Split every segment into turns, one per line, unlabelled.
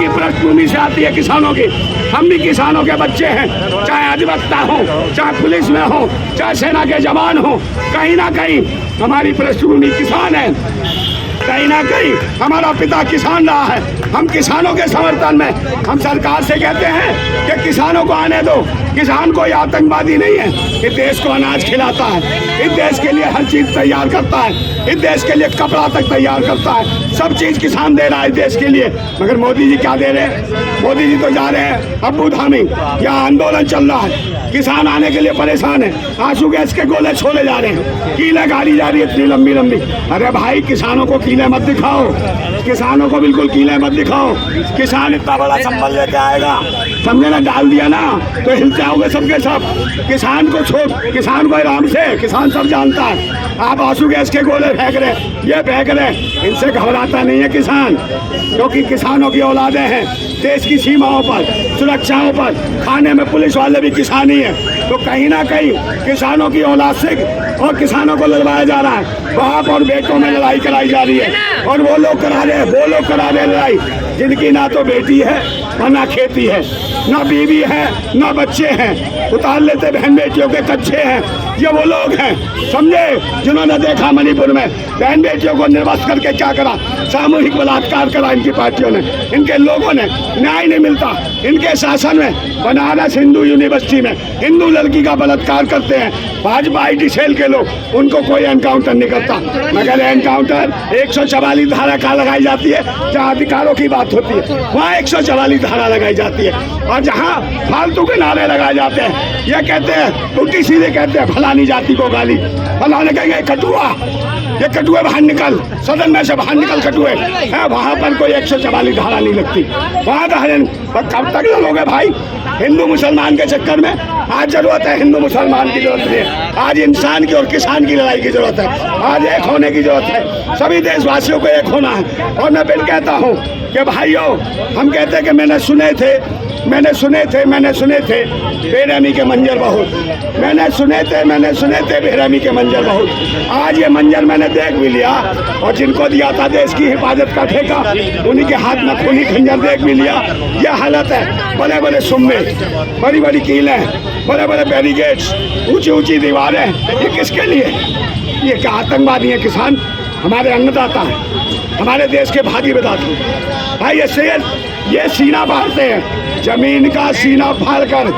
की पृष्ठभूमि से आती है किसानों की। हम भी किसानों के बच्चे हैं, चाहे अधिवक्ता हो, चाहे पुलिस में हो, चाहे सेना के जवान हो, कहीं ना कहीं हमारी पृष्ठभूमि किसान है। कहीं ना कहीं हमारा पिता किसान रहा है। हम किसानों के समर्थन में हम सरकार से कहते हैं कि किसानों को आने दो। किसान कोई आतंकवादी नहीं है, इस देश को अनाज खिलाता है, इस देश के लिए हर चीज़ तैयार करता है, इस देश के लिए कपड़ा तक तैयार करता है, सब चीज़ किसान दे रहा है इस देश के लिए। मगर मोदी जी क्या दे रहे हैं? मोदी जी तो जा रहे हैं अबू धामी, यहाँ आंदोलन चल रहा है, किसान आने के लिए परेशान है, आंसू गैस के गोले छोड़े जा रहे हैं, कीलें गाड़ी जा रही है इतनी लंबी लंबी। अरे भाई किसानों को कीलें मत दिखाओ, किसानों को बिल्कुल कीलें मत दिखाओ। किसान इतना बड़ा संबल लेके आएगा, समझे ना, डाल दिया ना तो हिल जाओगे सबके सब। किसान को छोड़, किसान को आराम से, किसान सब जानता है। आप आंसू गैस के गोले फेंक रहे, ये फेंक रहे, इनसे घबराता नहीं है किसान, क्योंकि किसानों की औलादें हैं। देश की सीमाओं पर, सुरक्षाओं पर, खाने में पुलिस वाले भी किसान ही है। तो कहीं ना कहीं किसानों की औलाद से और किसानों को लड़वाया जा रहा है। बाप और बेटों में लड़ाई कराई जा रही है, और वो लोग करा रहे हैं, वो लोग करा रहे लड़ाई जिनकी ना तो बेटी है और ना खेती है, ना बीवी है, ना बच्चे हैं। उतार लेते बहन बेटियों के कच्चे हैं। ये वो लोग हैं, समझे, जिन्होंने देखा मणिपुर में बहन बेटियों को निर्वस्त्र करके क्या करा, सामूहिक बलात्कार करा इनकी पार्टियों ने, इनके लोगों ने। न्याय नहीं मिलता इनके शासन में। बनारस हिंदू यूनिवर्सिटी में हिंदू लड़की का बलात्कार करते हैं भाजपा IT सेल के लोग, उनको कोई एनकाउंटर नहीं करता। मगर एनकाउंटर 144 धारा का लगाई जाती है, जहाँ अधिकारों की बात होती है वहाँ 144 धारा लगाई जाती है। और जहाँ फालतू के नारे लगाए जाते हैं, ये कहते हैं उल्टी सीधे कहते हैं फलानी जाति को गाली, फलाने कहेंगे कटुआ, ये कटुए बाहर निकल, सदन में से बाहर निकल कटुए है। वहाँ पर कोई 144 धारा नहीं लगती, वहाँ का हरण। कब तक लड़ोगे भाई हिंदू मुसलमान के चक्कर में? आज जरूरत है हिंदू मुसलमान की जरूरत नहीं है, आज इंसान की और किसान की लड़ाई की जरूरत है। आज एक होने की जरूरत है, सभी देशवासियों को एक होना है। और मैं फिर कहता हूँ कि भाइयों, हम कहते हैं कि मैंने सुने थे बेरहमी के मंजर बहुत, मैंने सुने थे बेरहमी के मंजर बहुत। आज ये मंजर मैंने देख भी लिया, और जिनको दिया था देश की हिफाजत का ठेका, उन्हीं के हाथ में खूनी खंजर देख भी लिया। यह हालत है, बड़े बड़े सुम्मे, बड़ी बड़ी कीलें, बड़े बड़े बैरिकेड्स, ऊंची ऊंची दीवारें, ये किसके लिए? ये क्या आतंकवादी है किसान? हमारे अन्नदाता है, हमारे देश के भागी विधाता भाई। ये सीना फाड़ते हैं, जमीन का सीना फाड़ कर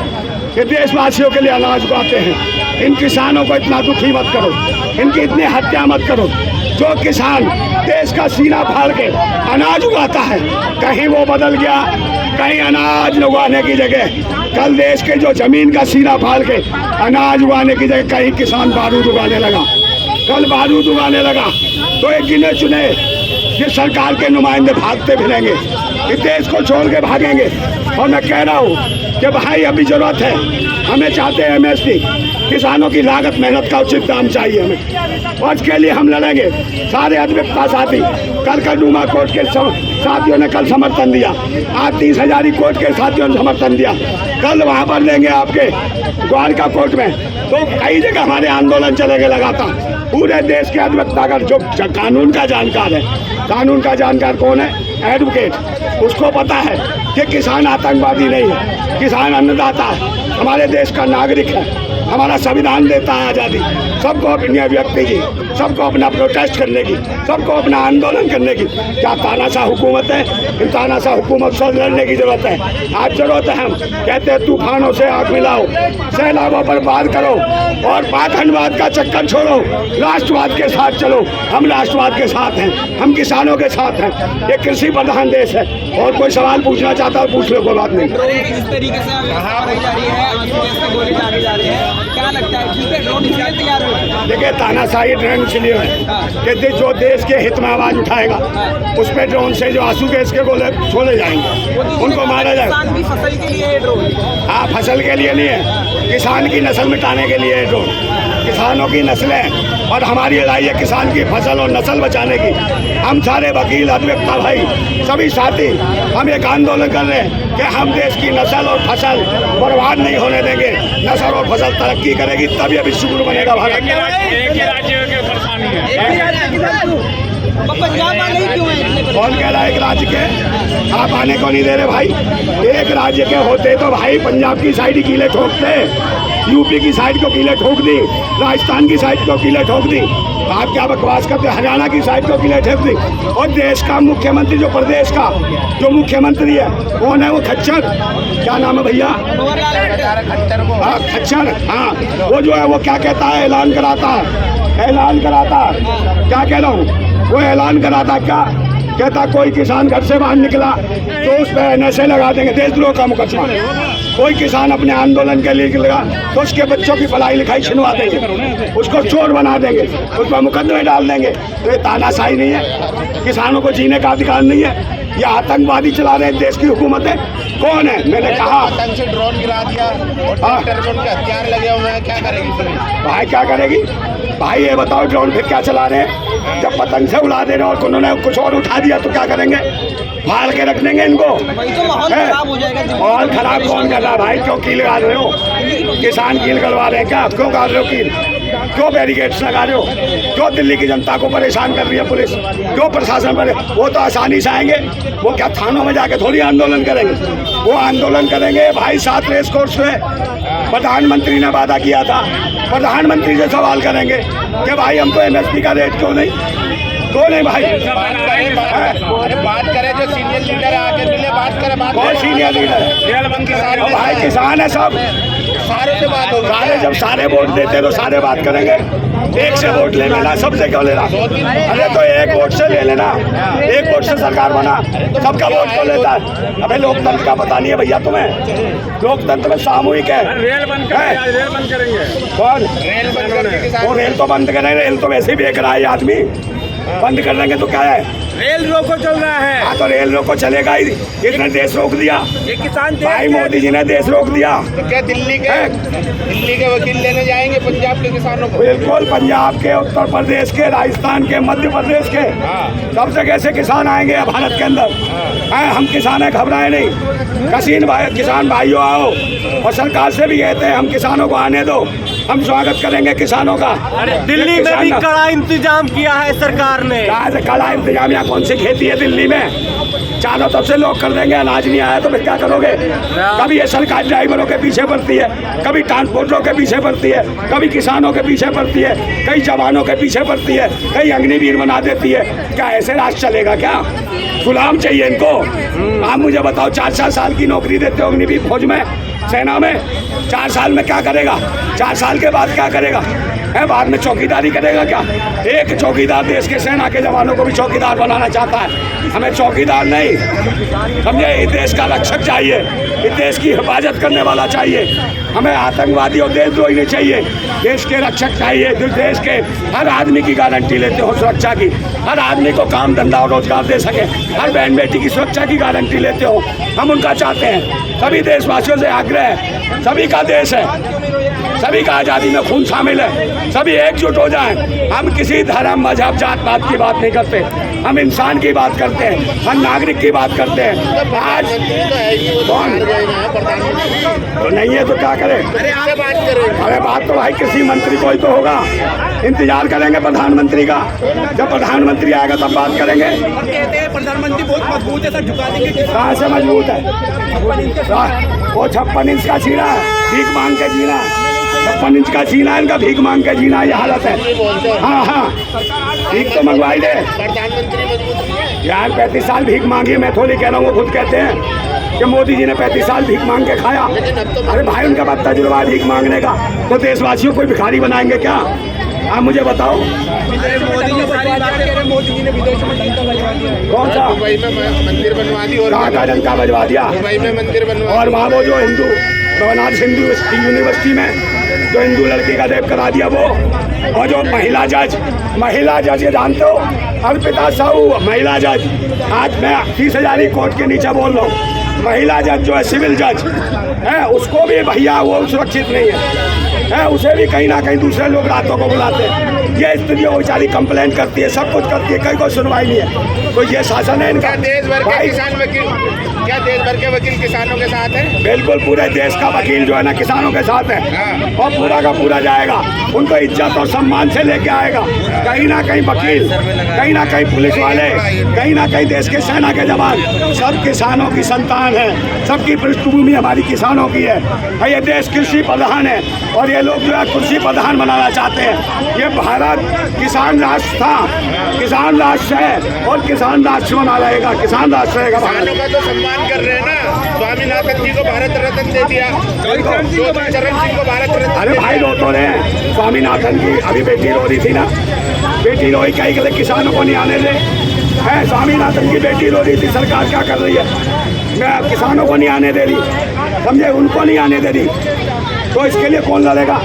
ये देशवासियों के लिए अनाज उगाते हैं। इन किसानों को इतना दुखी मत करो, इनकी इतनी हत्या मत करो। जो किसान देश का सीना फाड़ के अनाज उगाता है, कहीं वो बदल गया, कहीं अनाज उगाने की जगह कल देश के जो जमीन का सीना फाड़ के अनाज उगाने की जगह कहीं किसान बारूद उगाने लगा, कल बारूद उगाने लगा, तो एक गिने चुने ये सरकार के नुमाइंदे भागते फिरेंगे, इस देश को छोड़ के भागेंगे। और मैं कह रहा हूँ कि भाई अभी जरूरत है, हमें चाहते हैं MSP, किसानों की लागत मेहनत का उचित दाम चाहिए हमें, और इसके लिए हम लड़ेंगे। सारे अधिवक्ता साथी, कल डूमा कोर्ट के साथियों ने कल समर्थन दिया, आज 30,000 कोर्ट के साथियों ने समर्थन दिया, कल वहाँ पर लेंगे आपके द्वारका कोर्ट में। तो कई जगह हमारे आंदोलन चलेंगे लगातार। पूरे देश के अधिवक्ता अगर जो कानून का जानकार है, कानून का जानकार कौन है? एडवोकेट, उसको पता है कि किसान आतंकवादी नहीं है, किसान अन्नदाता है, हमारे देश का नागरिक है, हमारा संविधान देता है आज़ादी सबको अपनी अभिव्यक्ति की, सबको अपना प्रोटेस्ट करने की, सबको अपना आंदोलन करने की। क्या तानाशाह हुकूमत है? इन तानाशाह हुकूमत से लड़ने की जरूरत है। आज जरूरत है, हम कहते हैं तूफानों से आग मिलाओ, सैलाबों पर वार करो, और पाखंडवाद का चक्कर छोड़ो, राष्ट्रवाद के साथ चलो। हम राष्ट्रवाद के साथ हैं, हम किसानों के साथ हैं। ये कृषि प्रधान देश है। और कोई सवाल पूछना चाहता है पूछ लो, कोई बात नहीं।
इस तरीके से क्या लगता है, ठीक है ड्रोन इसलिए तैयार हो?
देखिए तानाशाही ड्रोन इसलिए है कि जो देश के हित में आवाज़ उठाएगा उस पर ड्रोन से जो आंसू गैस के गोले छोड़े जाएंगे, उनको मारा जाएगा।
फसल के लिए ड्रोन?
हाँ, फसल के लिए नहीं है, किसान की नस्ल मिटाने के लिए है ड्रोन। किसानों की नस्लें, और हमारी लड़ाई है किसान की फसल और नस्ल बचाने की। हम सारे वकील, अधिवक्ता भाई, सभी साथी, हम एक आंदोलन कर रहे हैं कि हम देश की नस्ल और फसल बर्बाद नहीं होने देंगे। नस्ल और फसल तरक्की करेगी तभी अभी सुगुर बनेगा भारत।
एक ही राज्य की परेशानी है।
पंजाब वाले ही क्यों है इतने परेशान?
कौन कह रहा है एक राज्य के आप आने को नहीं दे रहे भाई? एक राज्य के होते तो भाई पंजाब की साइड कीले ठोकते, यूपी की साइड को कीले ठोक दी, राजस्थान की साइड को कीले ठोक दी। आप क्या बकवास करते? हरियाणा की साइड को कीले ठोक दी। और देश का मुख्यमंत्री, जो प्रदेश का जो मुख्यमंत्री है, कौन है वो? खच्चर, क्या नाम है भैया? हाँ खच्चर, हाँ वो जो है वो क्या कहता है? ऐलान कराता क्या कह रहा हूँ? वो ऐलान कराता क्या कहता? कोई किसान घर से बाहर निकला तो उस पर NSA लगा देंगे, देशद्रोह का मुकदमा। कोई किसान अपने आंदोलन के लिए निकलेगा तो उसके बच्चों की पढ़ाई लिखाई छिनवा देंगे, उसको चोर बना देंगे, उस पर मुकदमे डाल देंगे। तो ये तानाशाही नहीं है? किसानों को जीने का अधिकार नहीं है? ये आतंकवादी चला रहे देश की हुकूमत है। कौन है? मैंने कहा
आतंक से ड्रोन गिरा दिया और ट्रैक्टर में उनके हथियार लगे हुए हैं, क्या करेगी पुलिस?
भाई क्या करेगी भाई? ये बताओ, ड्रोन फिर क्या चला रहे हैं? जब पतंग से उड़ा दे रहे और उन्होंने कुछ और उठा दिया तो क्या करेंगे? फाड़ के रख देंगे इनको।
वही तो माहौल खराब हो जाएगा।
माहौल खराब कौन कर रहा है भाई? क्यों कील लगा रहे हो? किसान कील करवा रहे हैं क्या? क्यों कर रहे हो कील? क्यों बैरिकेड्स लगा रहे हो? क्यों दिल्ली की जनता को परेशान कर रही है पुलिस? क्यों प्रशासन पर? वो तो आसानी से आएंगे, वो क्या थानों में जाके थोड़ी आंदोलन करेंगे? वो आंदोलन करेंगे भाई 7 रेस कोर्स में। प्रधानमंत्री ने वादा किया था, प्रधानमंत्री से सवाल करेंगे कि भाई हमको MSP का रेट क्यों नहीं भाई?
बात करें जो सीनियर लीडर आके मिले, बात करें।
कौन सीनियर लीडर? भाई किसान है सब,
सारे से बात होगी।
सारे जब सारे वोट देते तो सारे बात करेंगे। एक से वोट ले लेना, सबसे क्यों लेना? अरे तो एक वोट से ले लेना, एक वोट से सरकार बना, सबका वोट क्यों लेता है? अबे लोकतंत्र का पता नहीं है भैया तुम्हें? लोकतंत्र में सामूहिक है।
रेल बंद करेंगे।
कौन?
रेल बंद करने के साथ
वो रेल तो बंद करेंगे, रेल तो वैसे ही बेच रहा है आदमी। बंद कर देंगे तो क्या है?
रेल रोको चल रहा है।
हाँ तो रेल रोको चलेगा ही। इसने देश रोक दिया,
ये किसान
भाई मोदी जी ने देश रोक दिया।
तो क्या दिल्ली के वकील लेने जाएंगे पंजाब के किसानों को?
बिल्कुल, पंजाब के, उत्तर प्रदेश के, राजस्थान के, मध्य प्रदेश के, सब जगह से किसान आएंगे भारत के अंदर। हम किसान हैं, घबराए नहीं। किसान भाइयों आओ, और सरकार से भी कहते हैं हम किसानों को आने दो, हम स्वागत करेंगे किसानों का।
दिल्ली में भी कड़ा इंतजाम किया है सरकार ने।
कहाँ से कड़ा इंतजाम? यहाँ कौन सी खेती है दिल्ली में? चारों तरफ से लोग कर देंगे, अनाज नहीं आया तो फिर क्या करोगे? कभी ये सरकार ड्राइवरों के पीछे पड़ती है, कभी ट्रांसपोर्टरों के पीछे पड़ती है, कभी किसानों के पीछे पड़ती है, कई जवानों के पीछे पड़ती है, कई अग्निवीर बना देती है। क्या ऐसे राज चलेगा क्या? गुलाम चाहिए इनको। आप मुझे बताओ, 4-4 साल की नौकरी देते हो अग्निवीर फौज में, सेना में, 4 साल में क्या करेगा? 4 साल के बाद क्या करेगा? है बाद में चौकीदारी करेगा क्या? एक चौकीदार देश के सेना के जवानों को भी चौकीदार बनाना चाहता है। हमें चौकीदार नहीं, समझे? इस देश का रक्षक चाहिए, इस देश की हिफाजत करने वाला चाहिए। हमें आतंकवादी और देशद्रोही नहीं चाहिए, देश के रक्षक चाहिए, जो देश के हर आदमी की गारंटी लेते हो सुरक्षा की, हर आदमी को काम धंधा और रोजगार दे सके, हर बहन बेटी की सुरक्षा की गारंटी लेते हो, हम उनका चाहते हैं। सभी देशवासियों से आग्रह है, सभी का देश है, सभी का आज़ादी में खून शामिल है, सभी एकजुट हो जाएं। हम किसी धर्म, मजहब, जात पात की बात नहीं करते, हम इंसान की बात करते हैं, हम नागरिक की बात करते हैं। आज कौन तो नहीं है तो क्या करें? अरे बात तो भाई किसी मंत्री को ही तो होगा। इंतजार करेंगे प्रधानमंत्री का, जब प्रधानमंत्री आएगा तब बात करेंगे।
कहते हैं प्रधानमंत्री बहुत मजबूत है सर, झुका देंगे।
कहाँ से मजबूत है? वो 56 इंच का सीना है, भीख मांग के जीना। 56 इंच का सीना है इनका, भीख मांग के जीना, ये हालत है। हाँ, भीख तो मंगवाई दे। यार 35 साल भीख मांगी, मैं थोड़ी कह रहा हूँ, वो खुद कहते हैं कि मोदी जी ने 35 साल भीख मांग के खाया। अरे भाई उनका बात तजुर्बा है भीख मांगने का, तो देशवासियों को भिखारी बनाएंगे क्या? आप मुझे बताओ।
मोदी जी ने विदेशों में डंका बजवा दिया।
कौन सा?
दुबई में मंदिर बनवा दी, और
कहाँ का डंका बजवा दिया?
दुबई में मंदिर बनवा,
और वहाँ वो जो हिंदू बनारस हिंदू यूनिवर्सिटी में जो हिंदू लड़की का रेप करा दिया वो, और जो महिला जज ये जानते हो, अर्पिता साहू महिला जज। आज मैं 30,000 कोर्ट के नीचे बोल रहा हूँ, महिला जज जो है सिविल जज है, उसको भी भैया वो सुरक्षित नहीं है। है, उसे भी कहीं ना कहीं दूसरे लोग रातों को बुलाते हैं। ये स्थिति वो बेचारी कंप्लेन करती है, सब कुछ करती है, कहीं कोई सुनवाई नहीं है। तो ये शासन है इनका।
क्या देश भर के
भाई,
किसान वकील, क्या देश भर के वकील किसानों के साथ है?
बिल्कुल पूरे देश का वकील जो है ना किसानों के साथ है,
हाँ।
और पूरा का पूरा जाएगा, उनको इज्जत और सम्मान से लेके आएगा। कहीं ना कहीं वकील, कहीं ना कहीं पुलिस वाले, कहीं ना कहीं देश के सेना के जवान, सब किसानों की संतान है, सबकी पृष्ठभूमि हमारी किसानों की है। और ये देश कृषि प्रधान है, और ये लोग जो है कृषि प्रधान बनाना चाहते हैं। ये भारत किसान राष्ट्र था, किसान राष्ट्र है, और किसान राष्ट्र बना रहेगा, किसान राष्ट्र रहेगा भारत।
किसानों का तो सम्मान कर रहे हैं ना। स्वामीनाथन जी को भारत रत्न दे दिया, चरण सिंह को भारत रत्न।
अरे भाई रो तो रहे हैं, स्वामीनाथन की अभी बेटी रो रही थी ना, बेटी रोई कहीं के किसानों को नहीं आने दे है। स्वामीनाथन की बेटी रो रही थी, सरकार क्या कर रही है? मैं किसानों को नहीं आने दे रही, समझे, उनको नहीं आने दे रही, तो इसके लिए कौन लड़ेगा?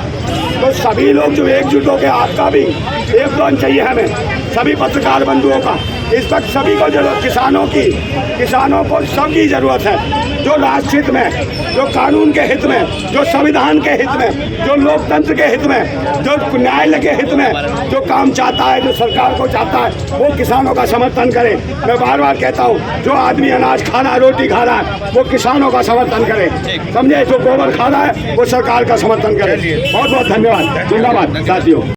तो सभी लोग जो एकजुट हो के, आपका भी योगदान चाहिए हमें, सभी पत्रकार बंधुओं का। इस वक्त सभी को जरूरत, किसानों को सबकी जरूरत है, जो राष्ट्र हित में, जो कानून के हित में, जो संविधान के हित में, जो लोकतंत्र के हित में, जो न्यायालय के हित में, जो काम चाहता है, जो सरकार को चाहता है, वो किसानों का समर्थन करे। मैं बार बार कहता हूँ, जो आदमी अनाज खा रहा है, रोटी खा रहा है, वो किसानों का समर्थन करे, समझे। जो गोबर खा रहा है, वो सरकार का समर्थन करे। बहुत बहुत धन्यवाद, जिंदाबाद साथियों।